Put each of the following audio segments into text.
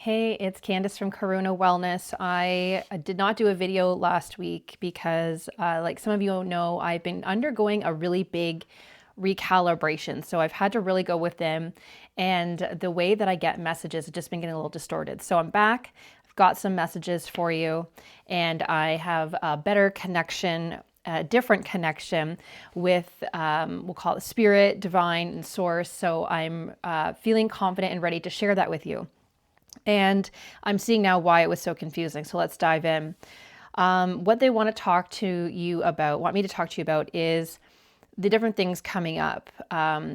Hey, it's Candice from Karuna Wellness. I did not do a video last week because, like some of you know, I've been undergoing a really big recalibration. So I've had to really go within, and the way that I get messages has just been getting a little distorted. So I'm back. I've got some messages for you, and I have a better connection, a different connection with, we'll call it spirit, divine, and source. So I'm feeling confident and ready to share that with you. And I'm seeing now why it was so confusing. So let's dive in. What they want to talk to you about, want me to talk to you about, is the different things coming up.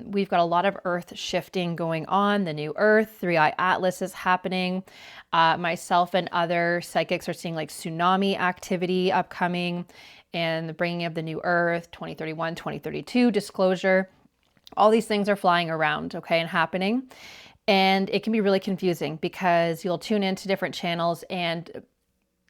We've got a lot of earth shifting going on. The new earth, 3I-Atlas is happening. Myself and other psychics are seeing like tsunami activity upcoming, and the bringing of the new earth, 2031, 2032, disclosure. All these things are flying around, okay, and happening. And it can be really confusing because you'll tune into different channels and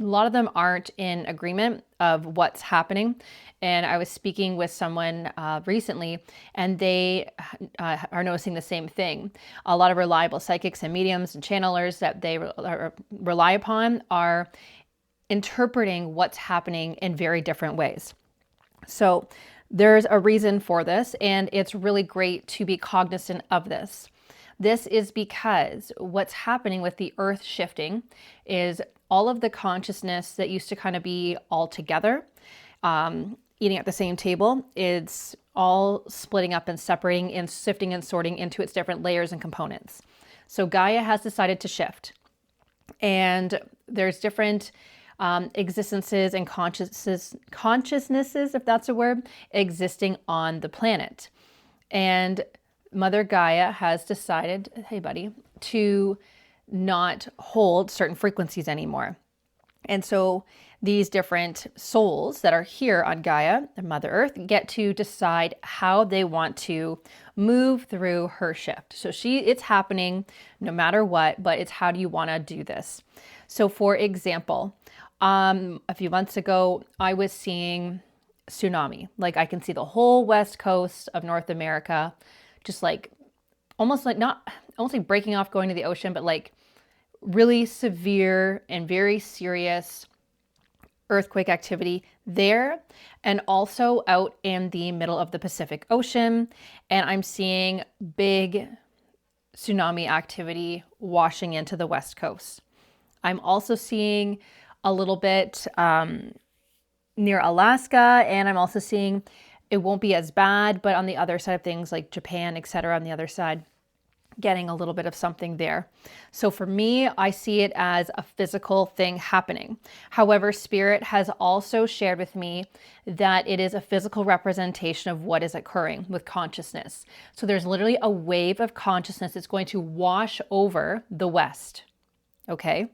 a lot of them aren't in agreement of what's happening. And I was speaking with someone recently, and they are noticing the same thing. A lot of reliable psychics and mediums and channelers that they rely upon are interpreting what's happening in very different ways. So there's a reason for this, and it's really great to be cognizant of this. This is because what's happening with the earth shifting is all of the consciousness that used to kind of be all together, eating at the same table, it's all splitting up and separating and sifting and sorting into its different layers and components. So Gaia has decided to shift, and there's different existences and consciousnesses, if that's a word, existing on the planet. And Mother Gaia has decided, hey buddy, to not hold certain frequencies anymore. And so these different souls that are here on Gaia, and Mother Earth, get to decide how they want to move through her shift. So it's happening no matter what, but it's how do you want to do this? So for example, a few months ago, I was seeing tsunami. Like I can see the whole west coast of North America, just like almost like not almost like breaking off going to the ocean, but like really severe and very serious earthquake activity there, and also out in the middle of the Pacific Ocean. And I'm seeing big tsunami activity washing into the west coast. I'm also seeing a little bit near Alaska, and I'm also seeing it won't be as bad, but on the other side of things like Japan, etc., on the other side, getting a little bit of something there. So for me, I see it as a physical thing happening. However, Spirit has also shared with me that it is a physical representation of what is occurring with consciousness. So there's literally a wave of consciousness that's going to wash over the West, okay?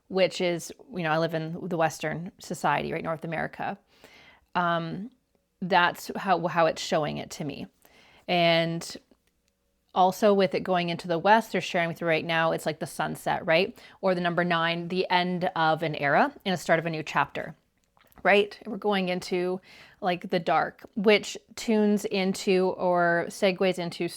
Which is, you know, I live in the Western society, right, North America. That's how it's showing it to me. And also with it going into the West, they're sharing with you right now, it's like the sunset, right? Or the number 9, the end of an era and a start of a new chapter, right? We're going into like the dark, which tunes into or segues into,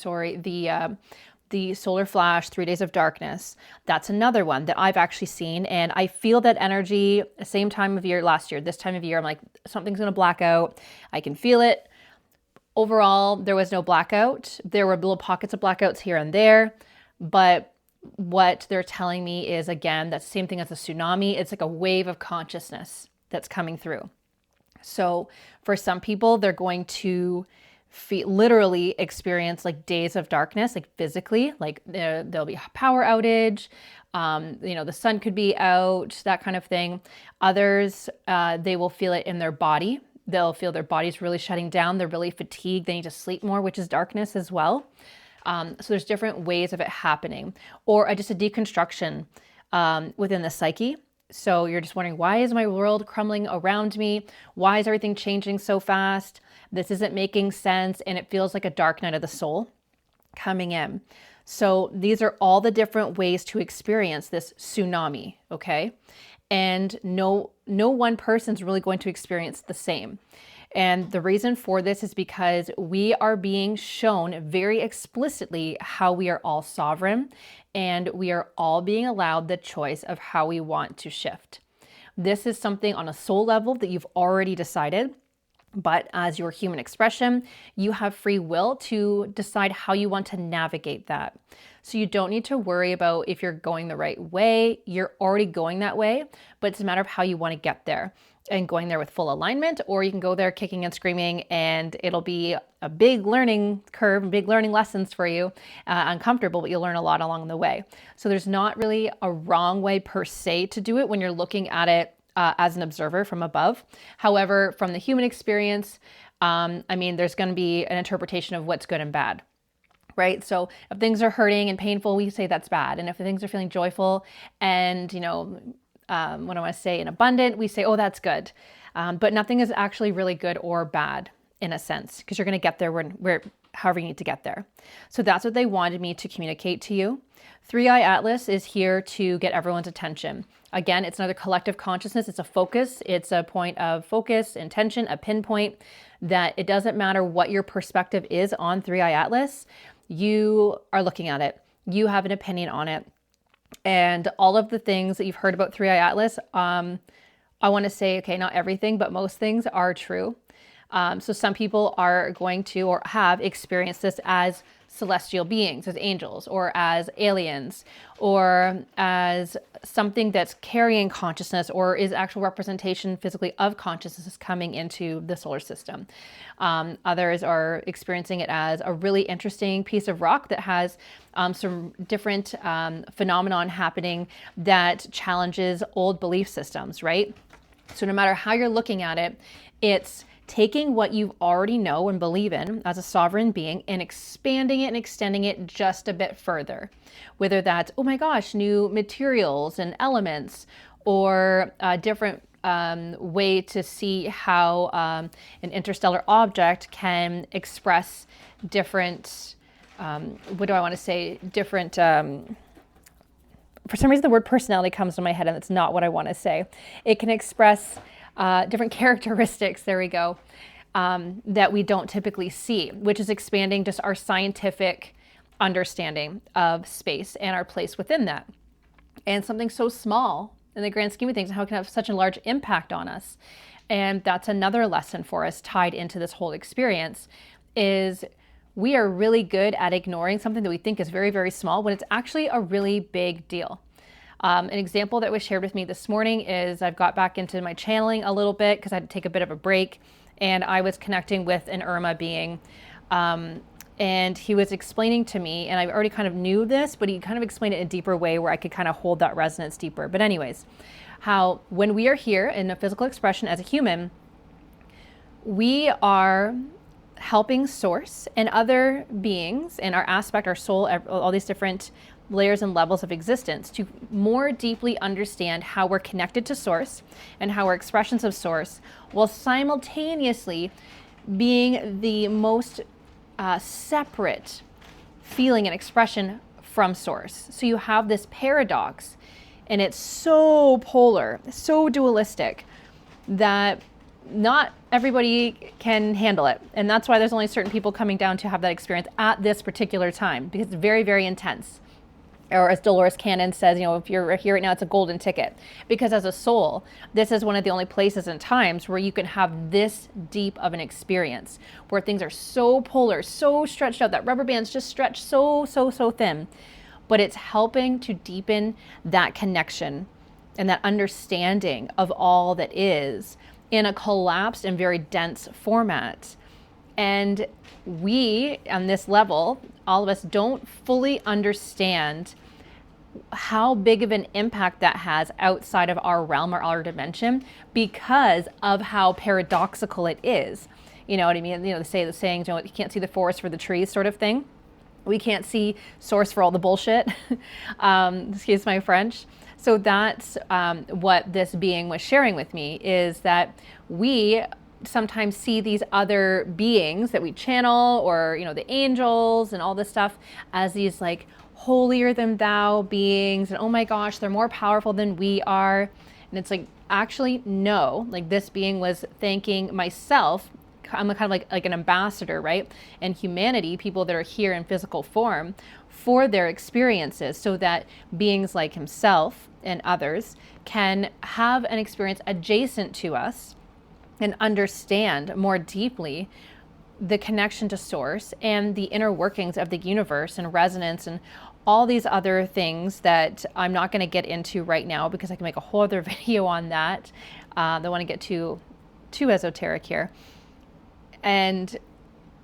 the solar flash, 3 days of darkness. That's another one that I've actually seen. And I feel that energy, same time of year, last year, this time of year, I'm like, something's going to black out. I can feel it. Overall, there was no blackout. There were little pockets of blackouts here and there. But what they're telling me is, again, that's the same thing as a tsunami. It's like a wave of consciousness that's coming through. So for some people, they're going to literally experience like days of darkness, like physically, like there'll be a power outage, the sun could be out, that kind of thing. Others, they will feel it in their body. They'll feel their body's really shutting down. They're really fatigued. They need to sleep more, which is darkness as well. So there's different ways of it happening, or just a deconstruction within the psyche. So you're just wondering, why is my world crumbling around me? Why is everything changing so fast? This isn't making sense. And it feels like a dark night of the soul coming in. So these are all the different ways to experience this tsunami, okay? And no one person's really going to experience the same. And the reason for this is because we are being shown very explicitly how we are all sovereign and we are all being allowed the choice of how we want to shift. This is something on a soul level that you've already decided. But as your human expression, you have free will to decide how you want to navigate that. So you don't need to worry about if you're going the right way. You're already going that way, but it's a matter of how you want to get there and going there with full alignment, or you can go there kicking and screaming and it'll be a big learning curve, big learning lessons for you, uncomfortable, but you'll learn a lot along the way. So there's not really a wrong way per se to do it when you're looking at it as an observer from above. However, from the human experience, there's going to be an interpretation of what's good and bad, right? So if things are hurting and painful, we say that's bad. And if things are feeling joyful and, what I want to say, and abundant, we say, oh, that's good. But nothing is actually really good or bad in a sense, because you're going to get there where however you need to get there. So that's what they wanted me to communicate to you. 3I-Atlas is here to get everyone's attention. Again, it's another collective consciousness. It's a focus. It's a point of focus, intention, a pinpoint, that it doesn't matter what your perspective is on 3I-Atlas. You are looking at it. You have an opinion on it. And all of the things that you've heard about 3I-Atlas, I want to say, okay, not everything, but most things are true. So some people are going to or have experienced this as celestial beings, as angels, or as aliens, or as something that's carrying consciousness or is actual representation physically of consciousness coming into the solar system. Others are experiencing it as a really interesting piece of rock that has some different phenomenon happening that challenges old belief systems, right? So no matter how you're looking at it, it's taking what you already know and believe in as a sovereign being and expanding it and extending it just a bit further. Whether that's, oh my gosh, new materials and elements, or a different way to see how an interstellar object can express different, different, for some reason the word personality comes to my head and that's not what I want to say. It can express different characteristics, there we go, that we don't typically see, which is expanding just our scientific understanding of space and our place within that. And something so small in the grand scheme of things, how it can have such a large impact on us. And that's another lesson for us tied into this whole experience, is we are really good at ignoring something that we think is very, very small when it's actually a really big deal. An example that was shared with me this morning is I've got back into my channeling a little bit because I had to take a bit of a break, and I was connecting with an Irma being, and he was explaining to me, and I already kind of knew this, but he kind of explained it in a deeper way where I could kind of hold that resonance deeper. But anyways, how when we are here in a physical expression as a human, we are helping source and other beings and our aspect, our soul, all these different layers and levels of existence to more deeply understand how we're connected to source and how we're expressions of source, while simultaneously being the most separate feeling and expression from source. So you have this paradox, and it's so polar, so dualistic, that not everybody can handle it. And that's why there's only certain people coming down to have that experience at this particular time, because it's very, very intense. Or as Dolores Cannon says, if you're here right now, it's a golden ticket. Because as a soul, this is one of the only places and times where you can have this deep of an experience, where things are so polar, so stretched out, that rubber bands just stretch so, so, so thin. But it's helping to deepen that connection and that understanding of all that is in a collapsed and very dense format. And we, on this level, all of us don't fully understand how big of an impact that has outside of our realm or our dimension, because of how paradoxical it is. You know what I mean? The saying, you can't see the forest for the trees sort of thing. We can't see source for all the bullshit. Excuse my French. So that's what this being was sharing with me, is that we sometimes see these other beings that we channel, or the angels and all this stuff, as these like holier than thou beings, and oh my gosh, they're more powerful than we are. And it's like, actually no, like this being was thanking myself I'm kind of like an ambassador, right? And humanity, people that are here in physical form for their experiences, so that beings like himself and others can have an experience adjacent to us and understand more deeply the connection to source and the inner workings of the universe and resonance and all these other things that I'm not going to get into right now, because I can make a whole other video on that. I don't want to get too esoteric here. And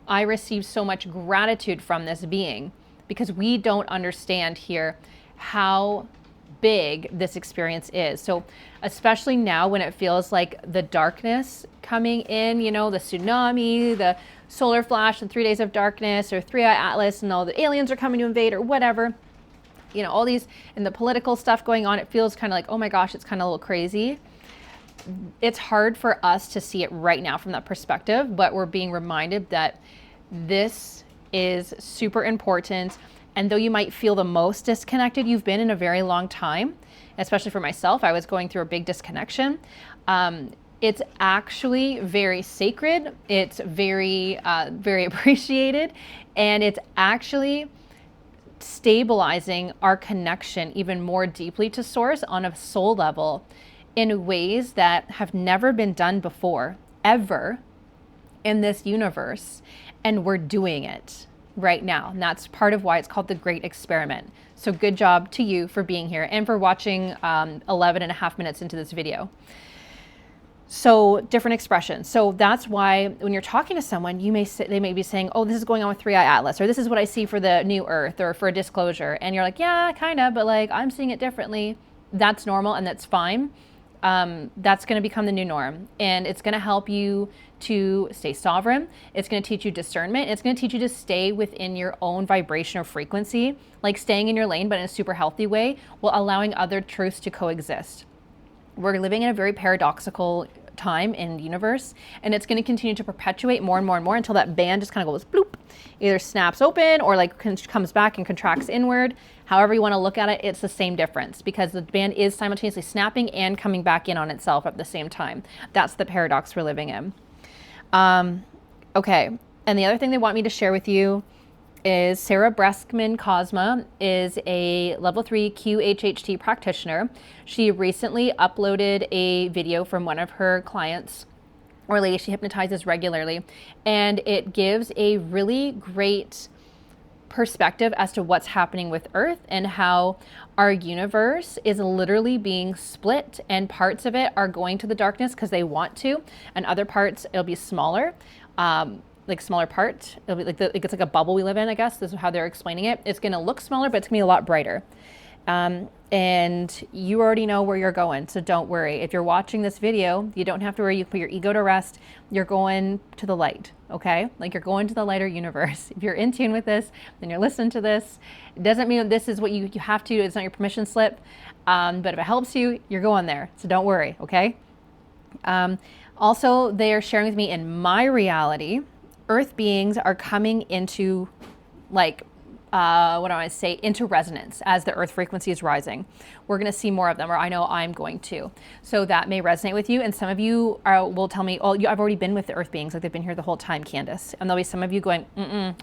I received so much gratitude from this being, because we don't understand here how big this experience is. So especially now when it feels like the darkness coming in, you know, the tsunami, the solar flash and 3 days of darkness, or 3I-Atlas and all the aliens are coming to invade or whatever, you know, all these, and the political stuff going on, it feels kind of like, oh my gosh, it's kind of a little crazy. It's hard for us to see it right now from that perspective, but we're being reminded that this is super important. And though you might feel the most disconnected you've been in a very long time, especially for myself, I was going through a big disconnection. It's actually very sacred. It's very, very appreciated. And it's actually stabilizing our connection even more deeply to source on a soul level in ways that have never been done before, ever, in this universe. And we're doing it right now. And that's part of why it's called the Great Experiment. So good job to you for being here and for watching 11 and a half minutes into this video. So different expressions. So that's why when you're talking to someone, they may be saying, oh, this is going on with 3I-Atlas, or this is what I see for the new earth, or for a disclosure. And you're like, yeah, kind of, but like, I'm seeing it differently. That's normal and that's fine. That's going to become the new norm, and it's going to help you to stay sovereign. It's going to teach you discernment. It's going to teach you to stay within your own vibration or frequency, like staying in your lane, but in a super healthy way, while allowing other truths to coexist. We're living in a very paradoxical time in the universe, and it's going to continue to perpetuate more and more and more until that band just kind of goes bloop, either snaps open or like comes back and contracts inward. However you want to look at it, it's the same difference, because the band is simultaneously snapping and coming back in on itself at the same time. That's the paradox we're living in. Okay, and the other thing they want me to share with you is Sarah Breskman Cosma is a level 3 QHHT practitioner. She recently uploaded a video from one of her clients, or a lady she hypnotizes regularly, and it gives a really great perspective as to what's happening with Earth and how our universe is literally being split, and parts of it are going to the darkness because they want to, and other parts it'll be smaller. Like smaller part, it'll be like it's like a bubble we live in, I guess. This is how they're explaining it. It's going to look smaller, but it's going to be a lot brighter. And you already know where you're going, so don't worry. If you're watching this video, you don't have to worry. You put your ego to rest. You're going to the light, okay? Like you're going to the lighter universe. If you're in tune with this, then you're listening to this. It doesn't mean that this is what you have to. It's not your permission slip. But if it helps you, you're going there. So don't worry, okay? Also, they are sharing with me in my reality, Earth beings are coming into like, what do I say, into resonance as the Earth frequency is rising. We're going to see more of them, or I know I'm going to. So that may resonate with you. And some of you will tell me, oh, I've already been with the Earth beings. Like they've been here the whole time, Candice. And there'll be some of you going,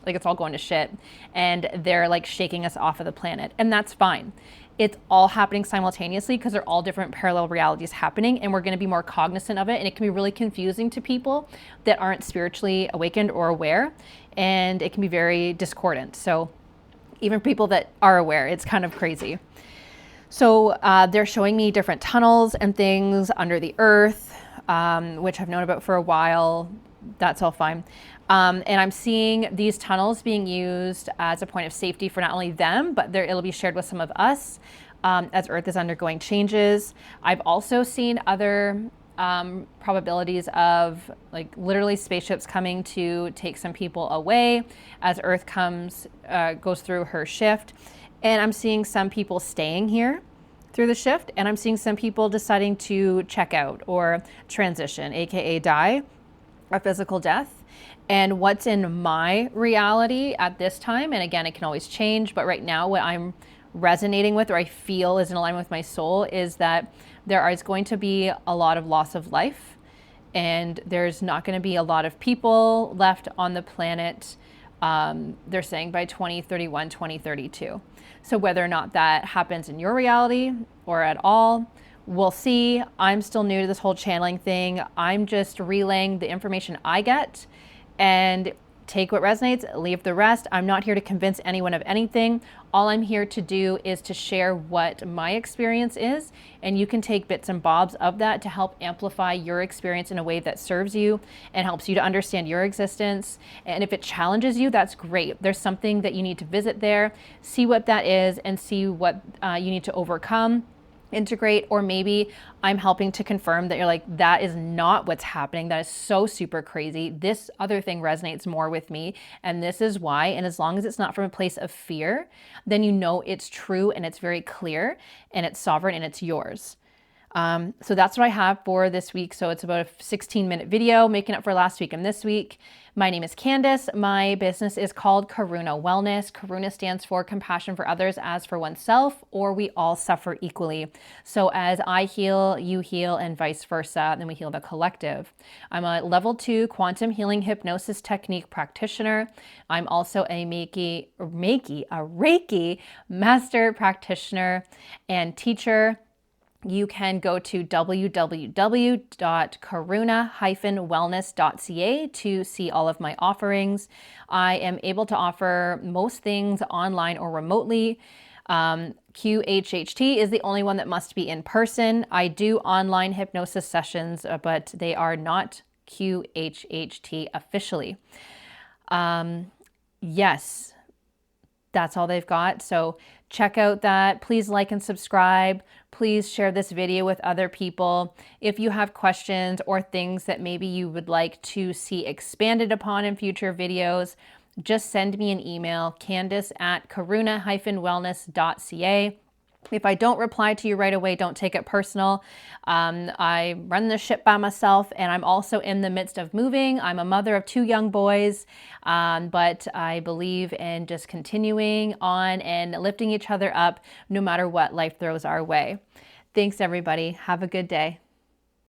like it's all going to shit. And they're like shaking us off of the planet. And that's fine. It's all happening simultaneously because they're all different parallel realities happening, and we're going to be more cognizant of it. And it can be really confusing to people that aren't spiritually awakened or aware, and it can be very discordant. So even people that are aware, it's kind of crazy. So they're showing me different tunnels and things under the earth, which I've known about for a while. That's all fine. And I'm seeing these tunnels being used as a point of safety for not only them, but it'll be shared with some of us as Earth is undergoing changes. I've also seen other probabilities of like literally spaceships coming to take some people away as Earth goes through her shift. And I'm seeing some people staying here through the shift, and I'm seeing some people deciding to check out or transition, aka die a physical death. And what's in my reality at this time, and again, it can always change, but right now what I'm resonating with, or I feel is in alignment with my soul, is that there is going to be a lot of loss of life and there's not going to be a lot of people left on the planet. They're saying by 2031, 2032. So whether or not that happens in your reality or at all, we'll see. I'm still new to this whole channeling thing. I'm just relaying the information I get, and take what resonates, leave the rest. I'm not here to convince anyone of anything. All I'm here to do is to share what my experience is, and you can take bits and bobs of that to help amplify your experience in a way that serves you and helps you to understand your existence. And if it challenges you, that's great. There's something that you need to visit there, see what that is, and see what you need to overcome, integrate, or maybe I'm helping to confirm that you're like, that is not what's happening. That is so super crazy. This other thing resonates more with me, and this is why. And as long as it's not from a place of fear, then you know it's true and it's very clear and it's sovereign and it's yours. So that's what I have for this week. So it's about a 16-minute video, making up for last week and this week. My name is Candice. My business is called Karuna Wellness. Karuna stands for compassion for others as for oneself, or we all suffer equally. So as I heal, you heal, and vice versa, then we heal the collective. I'm a level 2 quantum healing hypnosis technique practitioner. I'm also a Reiki master practitioner and teacher. You can go to www.karuna-wellness.ca to see all of my offerings. I am able to offer most things online or remotely. QHHT is the only one that must be in person. I do online hypnosis sessions, but they are not QHHT officially. Yes, that's all they've got. So check out that. Please like and subscribe. Please share this video with other people. If you have questions or things that maybe you would like to see expanded upon in future videos, just send me an email, candice@karuna-wellness.ca. If I don't reply to you right away, don't take it personal. I run the ship by myself, and I'm also in the midst of moving. I'm a mother of 2 young boys, but I believe in just continuing on and lifting each other up no matter what life throws our way. Thanks, everybody. Have a good day.